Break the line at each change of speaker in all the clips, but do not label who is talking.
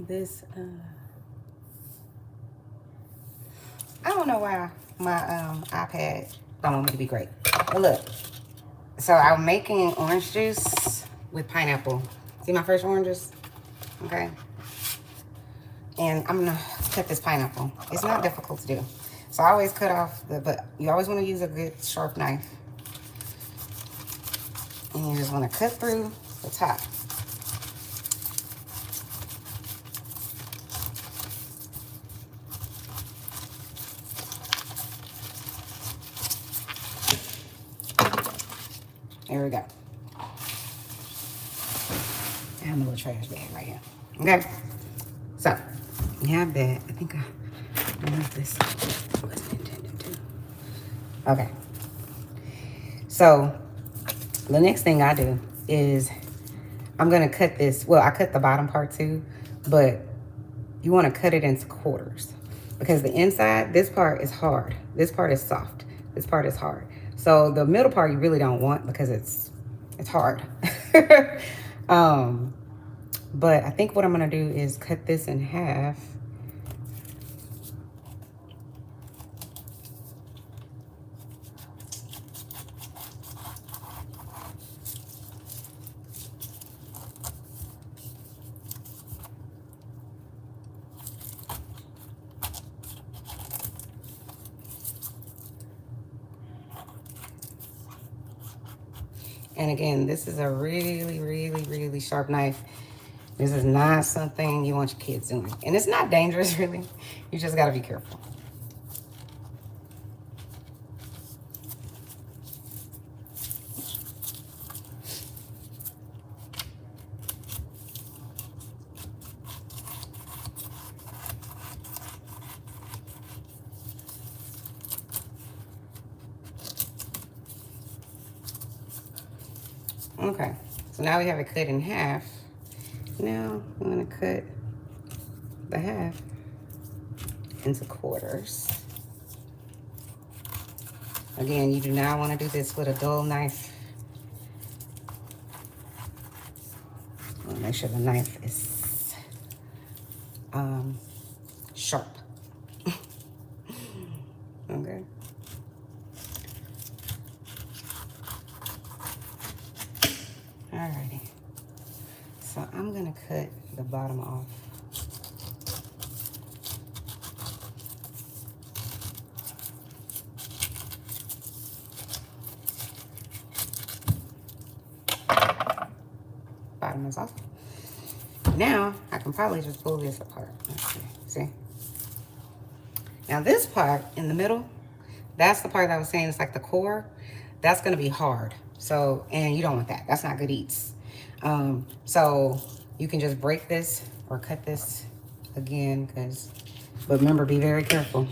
this, I don't know why my iPad don't want me to be great. But look, so I'm making orange juice with pineapple. See my fresh oranges? Okay. And I'm gonna cut this pineapple. It's not difficult to do. So I always cut off but you always wanna use a good sharp knife. And you just wanna cut through the top. There we go. I have a little trash bag right here. Okay. So you have that. I think I moved this. Wasn't intended to. Okay. So the next thing I do is I'm gonna cut this. Well, I cut the bottom part too, but you want to cut it into quarters because the inside, this part is hard. This part is soft. This part is hard. So the middle part you really don't want because it's hard. But I think what I'm gonna do is cut this in half. And again, this is a really, really, really sharp knife. This is not something you want your kids doing. And it's not dangerous, really. You just gotta be careful. Okay, so now we have it cut in half. Now I'm gonna cut the half into quarters. Again, you do not want to do this with a dull knife. I want to make sure the knife is sharp. Okay. Alrighty. So I'm gonna cut the bottom off. Bottom is off. Now I can probably just pull this apart. Let's see. Now this part in the middle, that's the part that I was saying, it's like the core. That's gonna be hard. So, and you don't want that. That's not good eats. So you can just break this or cut this again, but remember, be very careful.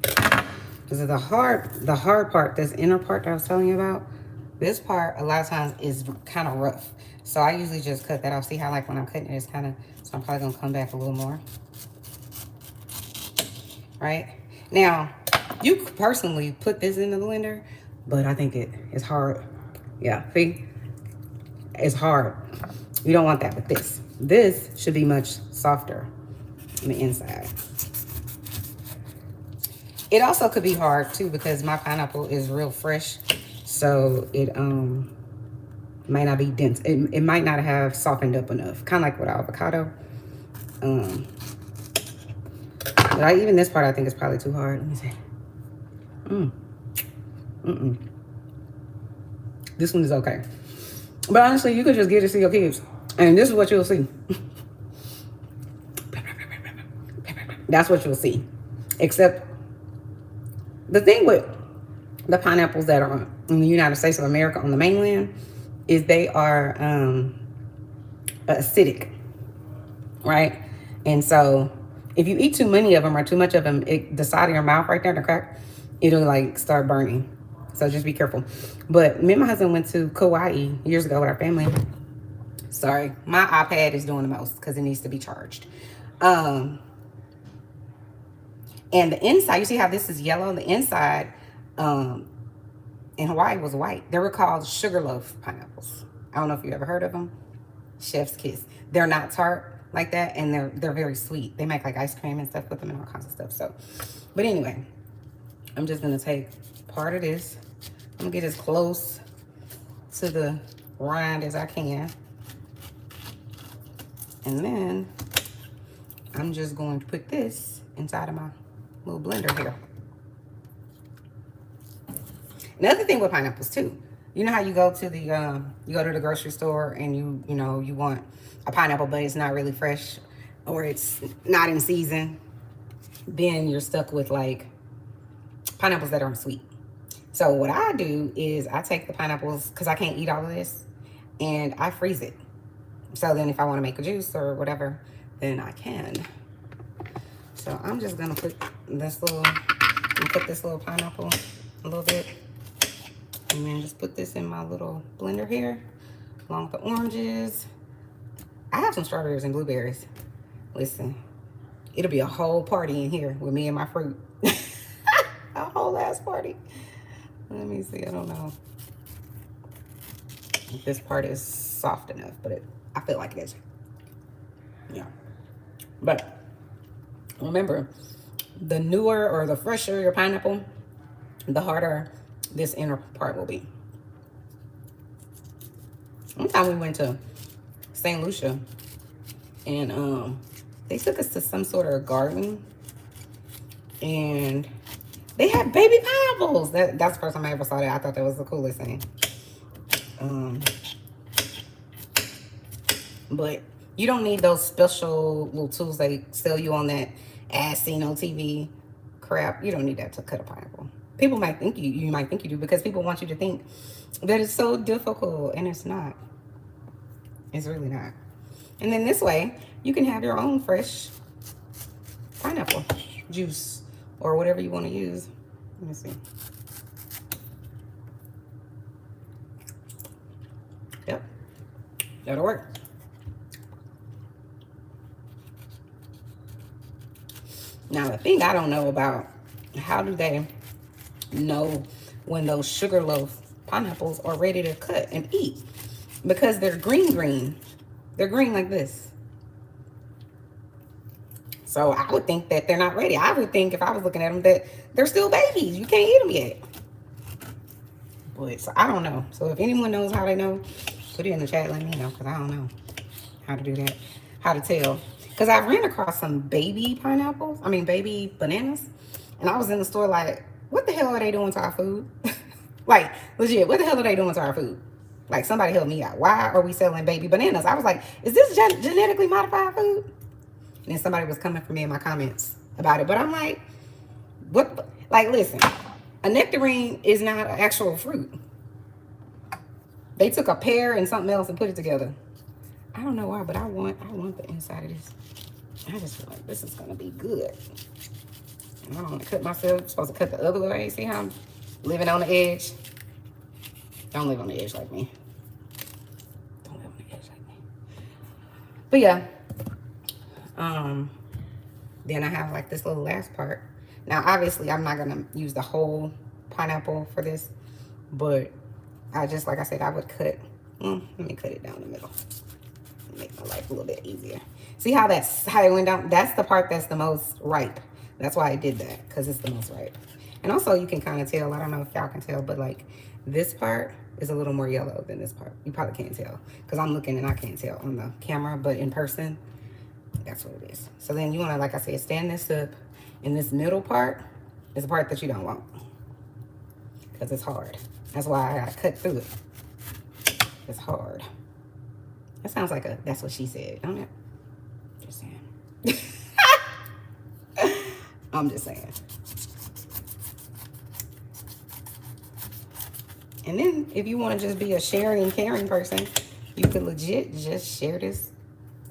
Because the hard part, this inner part that I was telling you about, this part a lot of times is kind of rough. So I usually just cut that off. See how like when I'm cutting it, it's kind of, so I'm probably gonna come back a little more. Right? Now, you could personally put this in the blender, but I think it is hard. Yeah, see? It's hard. You don't want that with this. This should be much softer on the inside. It also could be hard too because my pineapple is real fresh. So it might not be dense. It might not have softened up enough. Kind of like with avocado. But even this part I think is probably too hard. Let me see. This one is okay. But honestly, you could just give this to your kids. And this is what you'll see. That's what you'll see. Except the thing with the pineapples that are in the United States of America on the mainland is they are acidic, right? And so if you eat too many of them or too much of them, the side of your mouth right there, the crack, it'll like start burning. So just be careful. But me and my husband went to Kauai years ago with our family. Sorry, my iPad is doing the most because it needs to be charged. And the inside, you see how this is yellow? The inside in Hawaii was white. They were called sugarloaf pineapples. I don't know if you ever heard of them. Chef's kiss. They're not tart. like that, and they're very sweet. They make like ice cream and stuff with them and all kinds of stuff. So, but anyway, I'm just gonna take part of this. I'm gonna get as close to the rind as I can, and then I'm just going to put this inside of my little blender here. Another thing with pineapples too, you know how you go to the grocery store and you know you want a pineapple but it's not really fresh or it's not in season, then you're stuck with like pineapples that aren't sweet. So what I do is I take the pineapples, because I can't eat all of this, and I freeze it. So then if I want to make a juice or whatever, then I can. So I'm just gonna put this little pineapple a little bit, and then just put this in my little blender here, along with the oranges. I have some strawberries and blueberries. Listen, it'll be a whole party in here with me and my fruit. A whole ass party. Let me see, I don't know if this part is soft enough, but I feel like it is. Yeah. But remember, the newer or the fresher your pineapple, the harder this inner part will be. One time we went to St. Lucia, and they took us to some sort of garden, and they had baby pineapples. That's the first time I ever saw that. I thought that was the coolest thing. But you don't need those special little tools they sell you on that As Seen on TV crap. You don't need that to cut a pineapple. People might think you might think you do, because people want you to think that it's so difficult, and it's not. It's really not. And then this way, you can have your own fresh pineapple juice or whatever you want to use. Let me see. Yep, that'll work. Now, the thing I don't know about, how do they know when those sugar loaf pineapples are ready to cut and eat? Because they're green. They're green like this. So I would think that they're not ready. I would think, if I was looking at them, that they're still babies. You can't eat them yet. But so I don't know. So if anyone knows how they know, put it in the chat. Let me know, because I don't know how to do that. How to tell. Because I ran across some baby pineapples. I mean, baby bananas. And I was in the store like, what the hell are they doing to our food? Like, legit, what the hell are they doing to our food? Like, somebody help me out. Why are we selling baby bananas? I was like, is this genetically modified food? And then somebody was coming for me in my comments about it. But I'm like, what? Like, listen, a nectarine is not an actual fruit. They took a pear and something else and put it together. I don't know why, but I want the inside of this. I just feel like this is going to be good. And I don't want to cut myself. I'm supposed to cut the other way. See how I'm living on the edge? Don't live on the edge like me. Don't live on the edge like me. But yeah. Then I have like this little last part. Now, obviously, I'm not going to use the whole pineapple for this. But I just, like I said, I would cut. Let me cut it down the middle. Make my life a little bit easier. See how it went down? That's the part that's the most ripe. That's why I did that, because it's the most ripe. And also, you can kind of tell. I don't know if y'all can tell, but like this part is a little more yellow than this part. You probably can't tell, because I'm looking and I can't tell on the camera, but in person, that's what it is. So then you want to, like I said, stand this up. And this middle part is the part that you don't want, because it's hard. That's why I gotta cut through it. It's hard. That sounds like that's what she said, don't it? Just saying. I'm just saying. And then if you want to just be a sharing, caring person, you could legit just share this,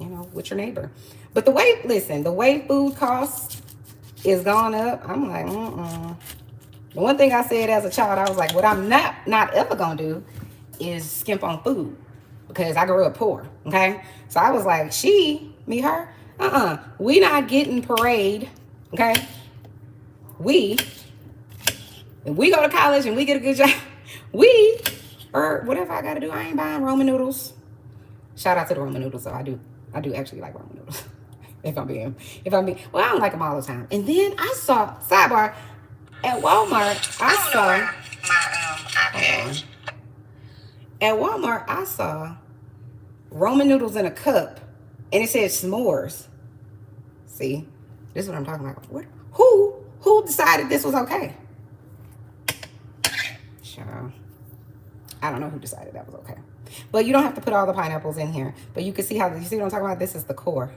you know, with your neighbor. But the way food costs is gone up. I'm like, The one thing I said as a child, I was like, what I'm not ever gonna do is skimp on food, because I grew up poor, okay? So I was like, me, her, we not getting parade, okay? If we go to college and we get a good job, or whatever I gotta do, I ain't buying Roman noodles. Shout out to the Roman noodles, though. I I do actually like ramen noodles. If I'm being, well, I don't like them all the time. And then I saw, sidebar, at Walmart, I saw, at Walmart, I saw ramen noodles in a cup, and it said s'mores. See, this is what I'm talking about. What? Who decided this was okay? Sure. I don't know who decided that was okay. But you don't have to put all the pineapples in here. But you can see how, you see what I'm talking about? This is the core,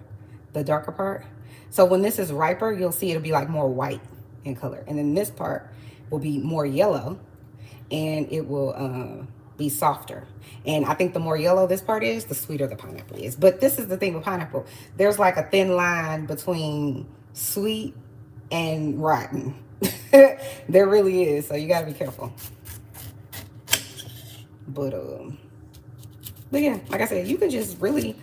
the darker part. So when this is riper, you'll see it'll be like more white in color. And then this part will be more yellow, and it will be softer. And I think the more yellow this part is, the sweeter the pineapple is. But this is the thing with pineapple. There's like a thin line between sweet and rotten. There really is. So you got to be careful. But yeah, like I said, you can just really,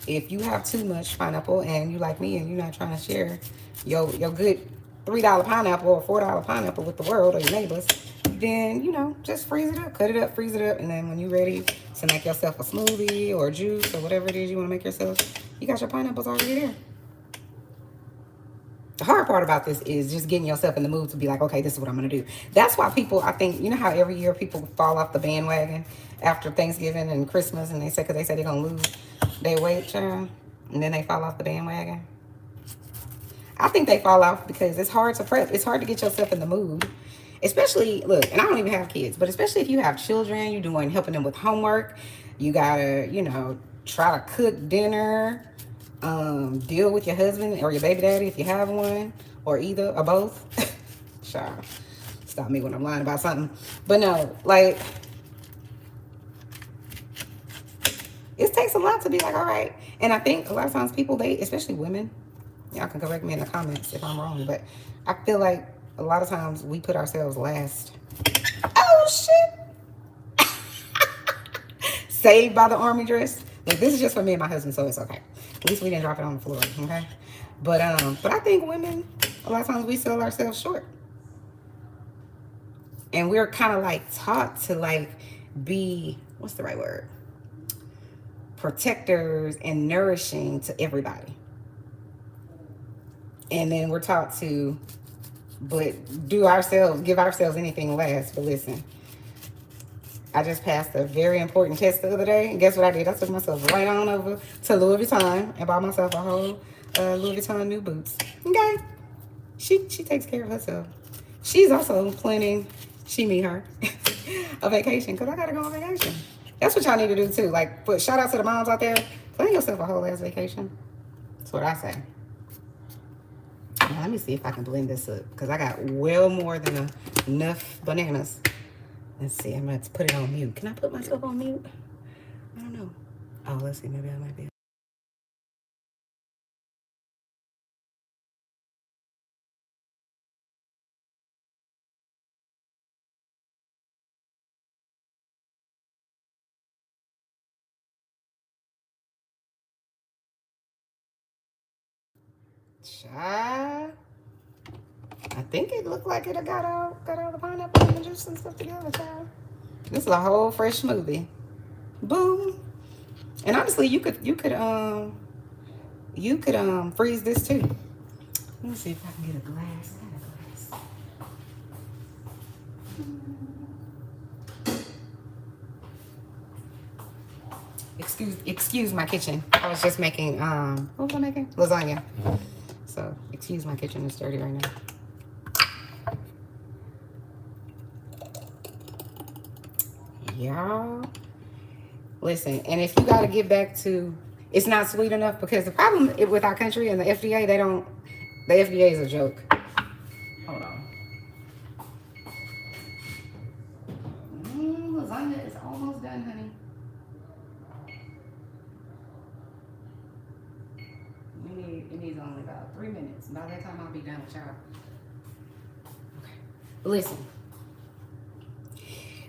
if you have too much pineapple and you like me and you're not trying to share your good $3 pineapple or $4 pineapple with the world or your neighbors, then, you know, just freeze it up, cut it up, freeze it up. And then when you're ready to make yourself a smoothie or a juice or whatever it is you want to make yourself, you got your pineapples already there. The hard part about this is just getting yourself in the mood to be like, okay, this is what I'm going to do. That's why people, I think, you know how every year people fall off the bandwagon after Thanksgiving and Christmas, and because they say they're going to lose their weight, child, and then they fall off the bandwagon? I think they fall off because it's hard to prep. It's hard to get yourself in the mood. Especially, look, and I don't even have kids, but especially if you have children, you're helping them with homework. You got to, you know, try to cook dinner. Deal with your husband or your baby daddy if you have one, or either or both. Child, stop me when I'm lying about something. But no, like, it takes a lot to be like, all right. And I think a lot of times people, especially women, y'all can correct me in the comments if I'm wrong, but I feel like a lot of times we put ourselves last. Oh shit. Saved by the army dress. Look, this is just for me and my husband, so it's okay. At least we didn't drop it on the floor, okay? But I think women, a lot of times we sell ourselves short. And we're kind of like taught to like be, what's the right word? Protectors and nourishing to everybody. And then we're taught to, but give ourselves anything less. But listen, I just passed a very important test the other day. And guess what I did? I took myself right on over to Louis Vuitton and bought myself a whole Louis Vuitton new boots. Okay? She takes care of herself. She's also planning, her, a vacation. Because I got to go on vacation. That's what y'all need to do too. Like, shout out to the moms out there. Plan yourself a whole ass vacation. That's what I say. Now, let me see if I can blend this up. Because I got well more than enough bananas. Let's see, I'm going to put it on mute. Can I put myself on mute? I don't know. Oh, let's see. Maybe I might be. Child. I think it looked like it got all the pineapple and the juice and stuff together, child. This is a whole fresh smoothie. Boom. And honestly, you could freeze this too. Let me see if I can get a glass. Excuse my kitchen. I was just making what was I making? Lasagna. So excuse my kitchen, it's dirty right now. Y'all, listen, and if you got to get back to, it's not sweet enough, because the problem with our country and the FDA, the FDA is a joke. Hold on. Lasagna is almost done, honey. It needs only about 3 minutes. By that time, I'll be done with y'all. Okay. Listen.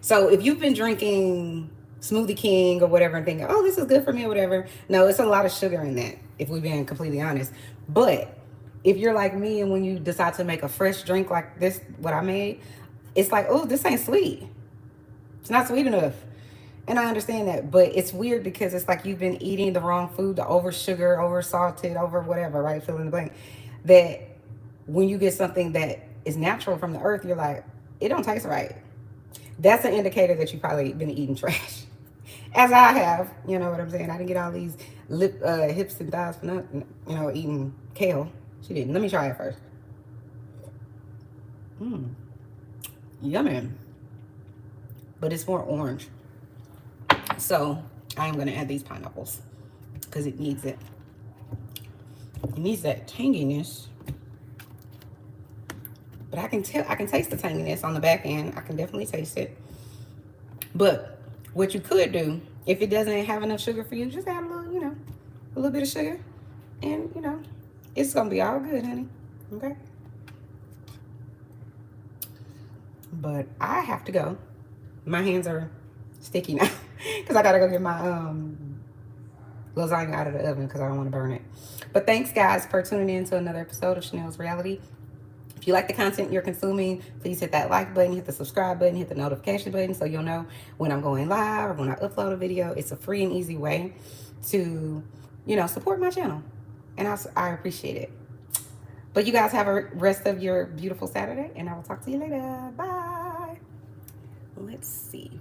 So if you've been drinking Smoothie King or whatever and thinking, oh, this is good for me or whatever. No, it's a lot of sugar in that, if we're being completely honest. But if you're like me and when you decide to make a fresh drink like this, what I made, it's like, oh, this ain't sweet. It's not sweet enough. And I understand that, but it's weird because it's like you've been eating the wrong food, the over sugar, over salted, over whatever, right? Fill in the blank. That when you get something that is natural from the earth, you're like, it don't taste right. That's an indicator that you probably been eating trash. As I have, you know what I'm saying? I didn't get all these hips and thighs for nothing, you know, eating kale. She didn't. Let me try it first. Mmm, yummy. But it's more orange. So I am going to add these pineapples because it needs it. It needs that tanginess. But I can taste the tanginess on the back end. I can definitely taste it. But what you could do, if it doesn't have enough sugar for you, just add a little, you know, a little bit of sugar. And, you know, it's going to be all good, honey. Okay? But I have to go. My hands are sticky now because I got to go get my lasagna out of the oven because I don't want to burn it. But thanks, guys, for tuning in to another episode of Chanel's Reality. If you like the content you're consuming, please hit that like button, hit the subscribe button, hit the notification button so you'll know when I'm going live or when I upload a video. It's a free and easy way to, you know, support my channel. And I appreciate it. But you guys have a rest of your beautiful Saturday, and I will talk to you later. Bye. Let's see.